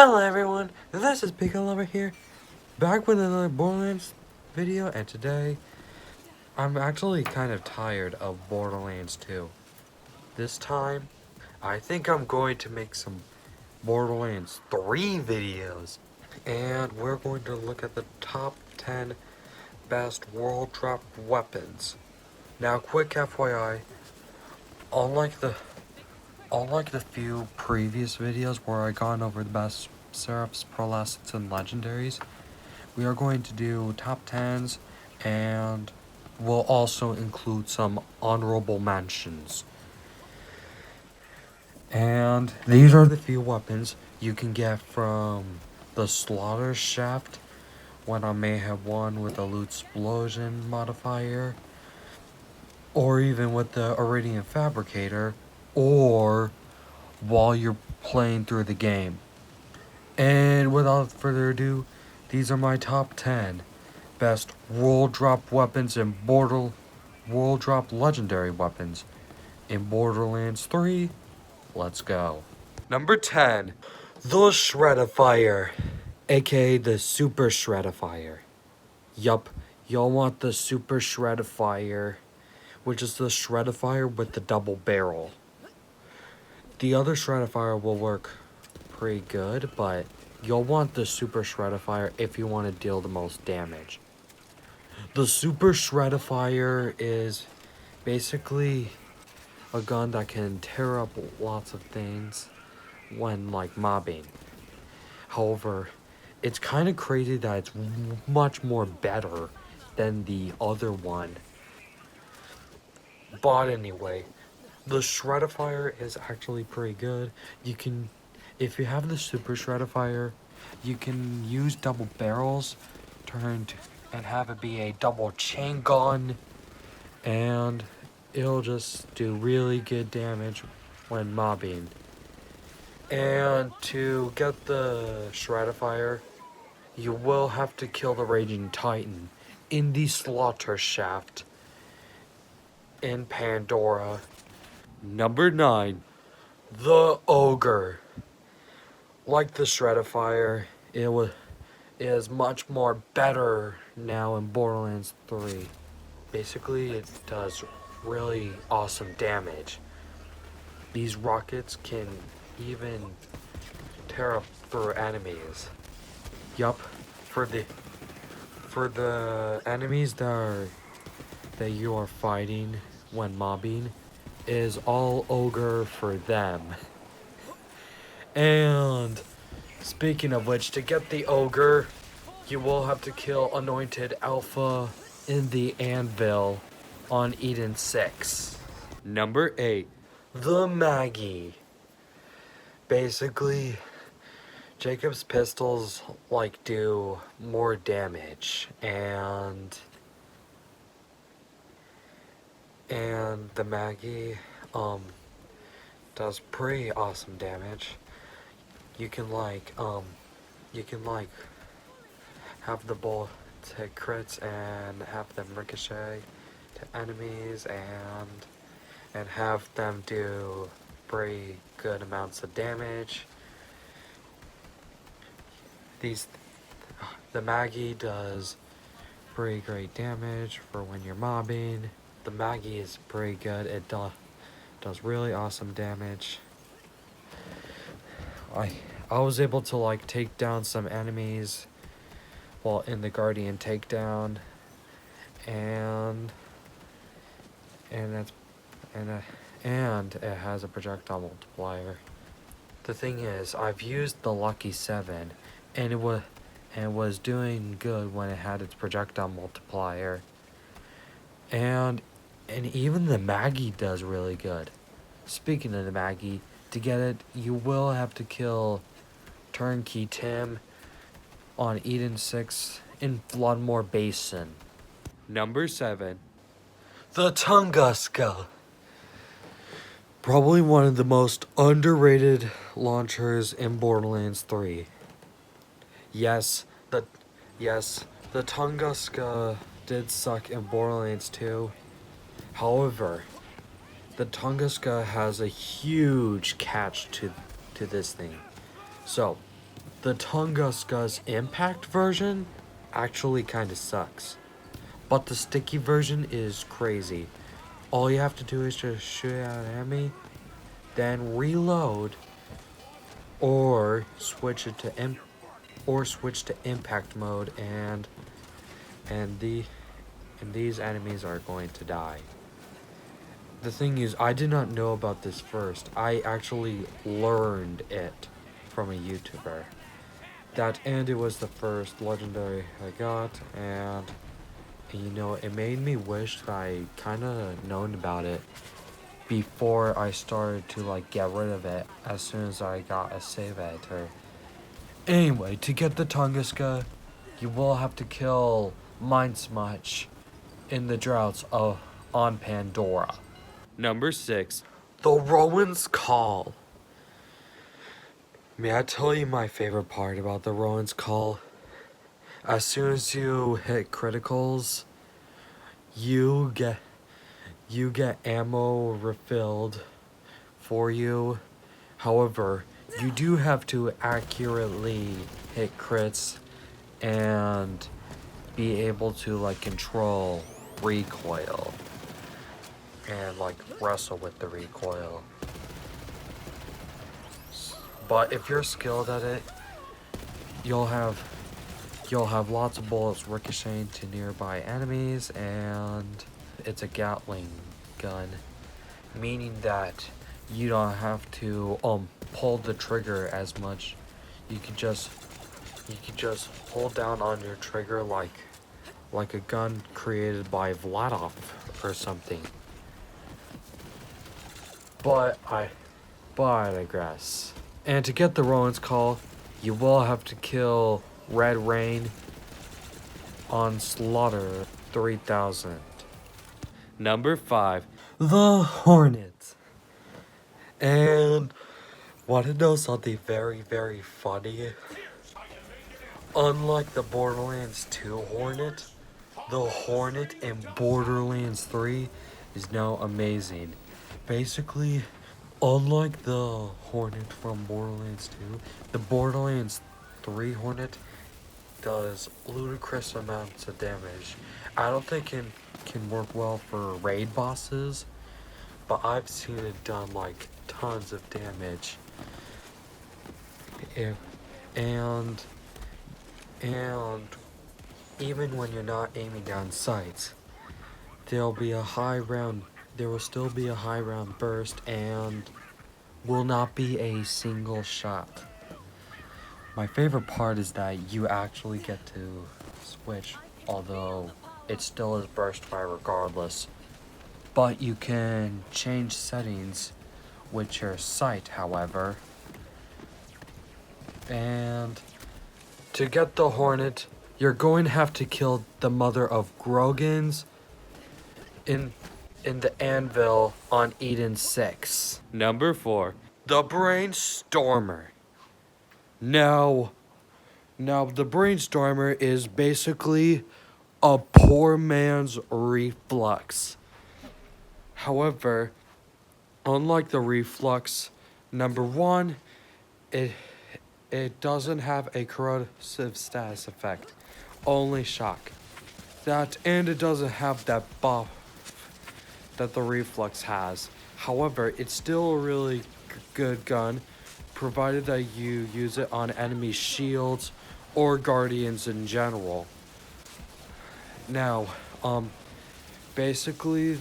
Hello everyone, this is Pickle over here, back with another Borderlands video, and today, I'm actually kind of tired of Borderlands 2. This time, I think I'm going to make some Borderlands 3 videos, and we're going to look at the top 10 best world drop weapons. Now, quick FYI, unlike the few previous videos where I gone over the best syrups, pearlescents, and legendaries, we are going to do top 10s and we'll also include some honorable mentions. And these are the few weapons you can get from the Slaughter Shaft when I may have one with a loot explosion modifier, or even with the Iridium Fabricator, or while you're playing through the game. And without further ado, these are my top 10 best world drop weapons and world drop legendary weapons in Borderlands 3. Let's go. Number 10, the Shredifier, aka the Super Shredifier. Yup, y'all want the Super Shredifier, which is the Shredifier with the double barrel. The other Shredifier will work pretty good, but you'll want the Super Shredifier if you want to deal the most damage. The Super Shredifier is basically a gun that can tear up lots of things when like mobbing. However, it's kind of crazy that it's much more better than the other one. But anyway, the Shredifier is actually pretty good. If you have the Super Shredifier, you can use double barrels and have it be a double chain gun, and it'll just do really good damage when mobbing. And to get the Shredifier, you will have to kill the Raging Titan in the Slaughter Shaft in Pandora. Number 9, the Ogre. Like the Shredifier, it is much more better now in Borderlands 3. Basically, it does really awesome damage. These rockets can even tear up through enemies. Yup, for the enemies that you are fighting when mobbing, is all Ogre for them. And speaking of which, to get the Ogre, you will have to kill Anointed Alpha in the Anvil on Eden 6. Number 8, the Maggie. Basically, Jacob's pistols do more damage, and the Maggie does pretty awesome damage. You can have the bullet hit crits and have them ricochet to enemies and have them do pretty good amounts of damage. The Maggie does pretty great damage for when you're mobbing. The Maggie is pretty good. It does really awesome damage. I was able to take down some enemies while in the Guardian takedown, and it has a projectile multiplier. The thing is, I've used the Lucky 7, and it was doing good when it had its projectile multiplier, and even the Maggie does really good. Speaking of the Maggie, to get it, you will have to kill Turnkey Tim on Eden 6 in Floodmore Basin. Number 7, the Tunguska. Probably one of the most underrated launchers in Borderlands 3. Yes, the Tunguska did suck in Borderlands 2. However, the Tunguska has a huge catch to this thing. So, The Tunguska's impact version actually kind of sucks. But the sticky version is crazy. All you have to do is just shoot at an enemy, then reload, or switch it to impact mode, and these enemies are going to die. The thing is, I did not know about this first. I actually learned it from a YouTuber. And it was the first legendary I got, and you know, it made me wish that I kind of known about it before I started to like get rid of it as soon as I got a save editor. Anyway, to get the Tunguska, you will have to kill Mind Smudge in the droughts on Pandora. Number 6, the Rowan's Call. May I tell you my favorite part about the Rowan's Call? As soon as you hit criticals, you get ammo refilled for you. However, you do have to accurately hit crits and be able to like control recoil and like wrestle with the recoil. But if you're skilled at it, you'll have lots of bullets ricocheting to nearby enemies, and it's a Gatling gun, meaning that you don't have to pull the trigger as much. You could just hold down on your trigger like a gun created by Vladov or something. But I digress. And to get the Rowan's Call, you will have to kill Red Rain on Slaughter 3000. Number 5, the Hornet. And want to know something very, very funny? Unlike the Borderlands 2 Hornet, the Hornet in Borderlands 3 is now amazing. Basically, unlike the Hornet from Borderlands 2, the Borderlands 3 Hornet does ludicrous amounts of damage. I don't think it can work well for raid bosses, but I've seen it done like tons of damage. And even when you're not aiming down sights, there will still be a high round burst and will not be a single shot. My favorite part is that you actually get to switch, although it still is burst fire regardless. But you can change settings with your sight, however. And to get the Hornet, you're going to have to kill the mother of Grogans in the anvil on Eden 6. Number 4, the Brainstormer. Now the Brainstormer is basically a poor man's reflux. However, unlike the reflux, number 1, it doesn't have a corrosive status effect, only shock. And it doesn't have that buff that the reflux has. However, it's still a really good gun, provided that you use it on enemy shields or guardians in general. Now, basically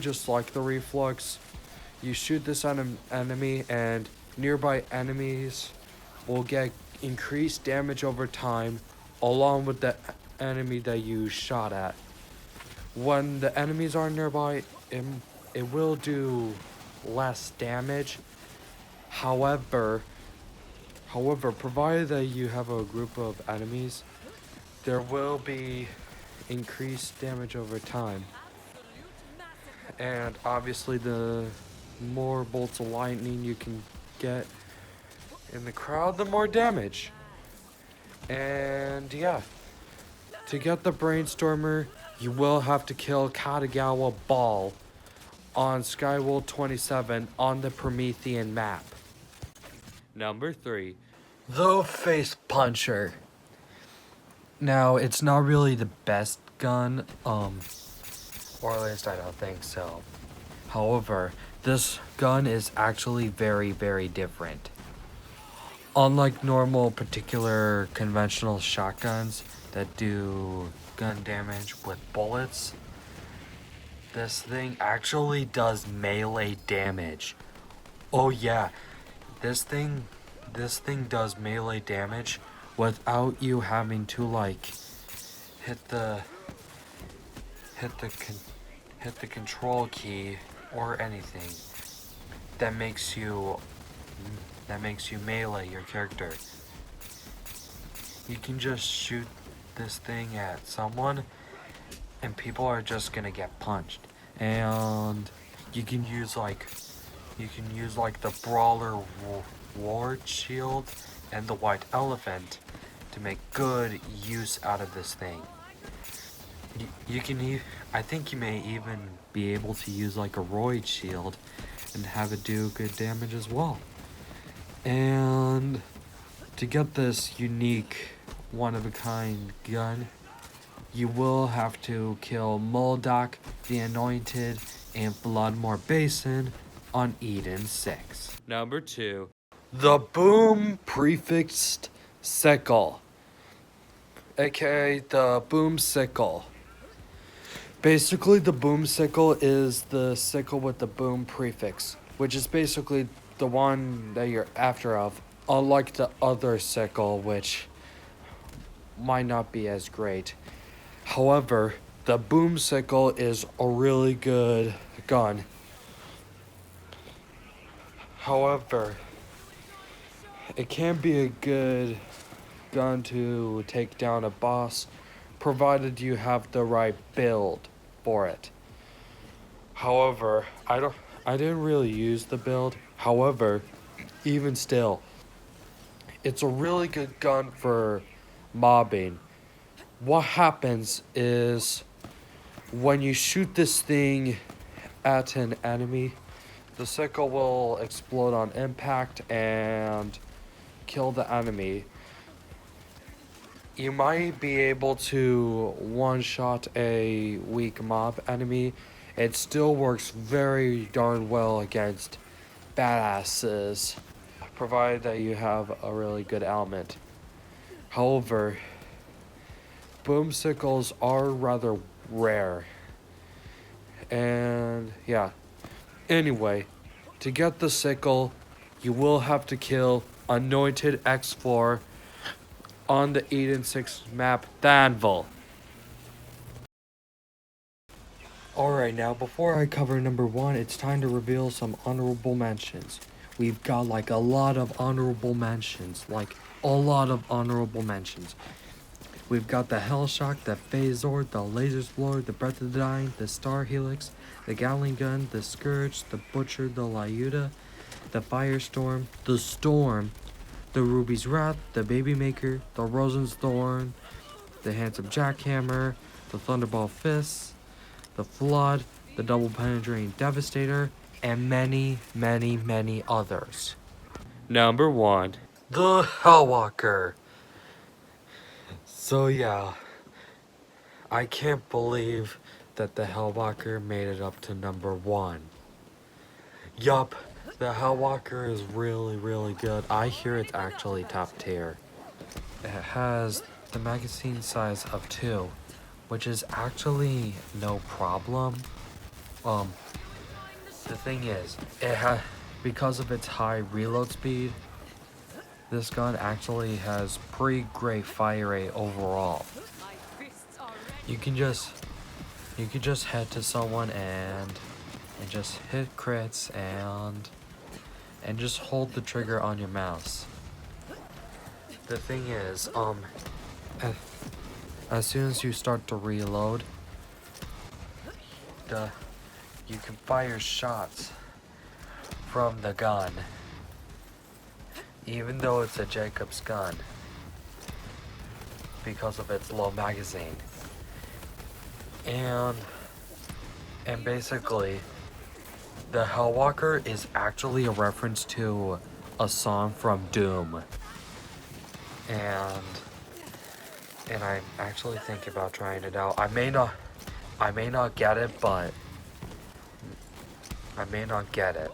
just like the reflux, you shoot this enemy and nearby enemies will get increased damage over time along with the enemy that you shot at. When the enemies are nearby, it will do less damage. However, provided that you have a group of enemies, there will be increased damage over time. And obviously the more bolts of lightning you can get in the crowd, the more damage. And yeah, to get the Brainstormer, you will have to kill Katagawa Ball on Skyworld 27 on the Promethean map. Number 3, the Face Puncher. Now, it's not really the best gun, or at least I don't think so. However, this gun is actually very, very different. Unlike normal, particular conventional shotguns that do gun damage with bullets, this thing actually does melee damage. Oh yeah, this thing does melee damage without you having to like hit the control key or anything that makes you melee your character. You can just shoot this thing at someone and people are just gonna get punched. And you can use like the brawler ward shield and the white elephant to make good use out of this thing. I think you may even be able to use like a roid shield and have it do good damage as well. And to get this unique, one-of-a-kind gun, you will have to kill Moldoc, the Anointed, and Bloodmore Basin on Eden 6. Number 2, the Boom Prefixed Sickle, aka the Boom Sickle. Basically, the Boom Sickle is the sickle with the boom prefix, which is basically the one that you're after of, unlike the other sickle, which might not be as great. However, the Boom Sickle is a really good gun. However, it can be a good gun to take down a boss, provided you have the right build for it. However, I didn't really use the build. However, even still, it's a really good gun for mobbing. What happens is when you shoot this thing at an enemy, the sickle will explode on impact and kill the enemy. You might be able to one-shot a weak mob enemy. It still works very darn well against badasses, provided that you have a really good element. However, boom sickles are rather rare. And yeah. Anyway, to get the sickle, you will have to kill Anointed X4 on the Eden 6 map, the Anvil. Alright, now before I cover number 1, it's time to reveal some honorable mentions. We've got like a lot of honorable mentions, We've got the Hellshock, the Phasor, the Laser Explorer, the Breath of the Dying, the Star Helix, the Gatling Gun, the Scourge, the Butcher, the Lyuda, the Firestorm, the Storm, the Ruby's Wrath, the Babymaker, the Rosen's Thorn, the Handsome Jackhammer, the Thunderball Fists, the Flood, the Double Penetrating Devastator, and many, many, many others. Number 1, the Hellwalker. So yeah, I can't believe that the Hellwalker made it up to number 1. Yup, the Hellwalker is really, really good. I hear it's actually top tier. It has the magazine size of 2, which is actually no problem. The thing is, because of its high reload speed, this gun actually has pretty great fire rate overall. You can just head to someone and just hit crits and just hold the trigger on your mouse. The thing is, as soon as you start to reload, you can fire shots from the gun, even though it's a Jacob's gun, because of its low magazine. And basically, the Hellwalker is actually a reference to a song from Doom. And I'm actually thinking about trying it out. I may not get it, but I may not get it.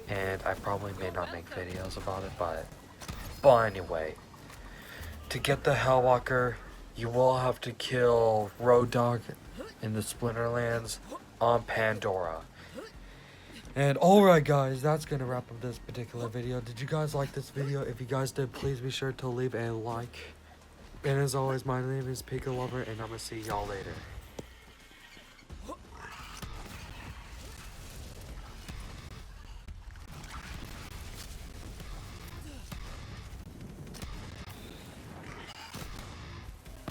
And I probably may not make videos about it, but anyway. To get the Hellwalker, you will have to kill Road Dogg in the Splinterlands on Pandora. And alright guys, that's gonna wrap up this particular video. Did you guys like this video? If you guys did, please be sure to leave a like. And as always, my name is Pika Lover, and I'm gonna see y'all later.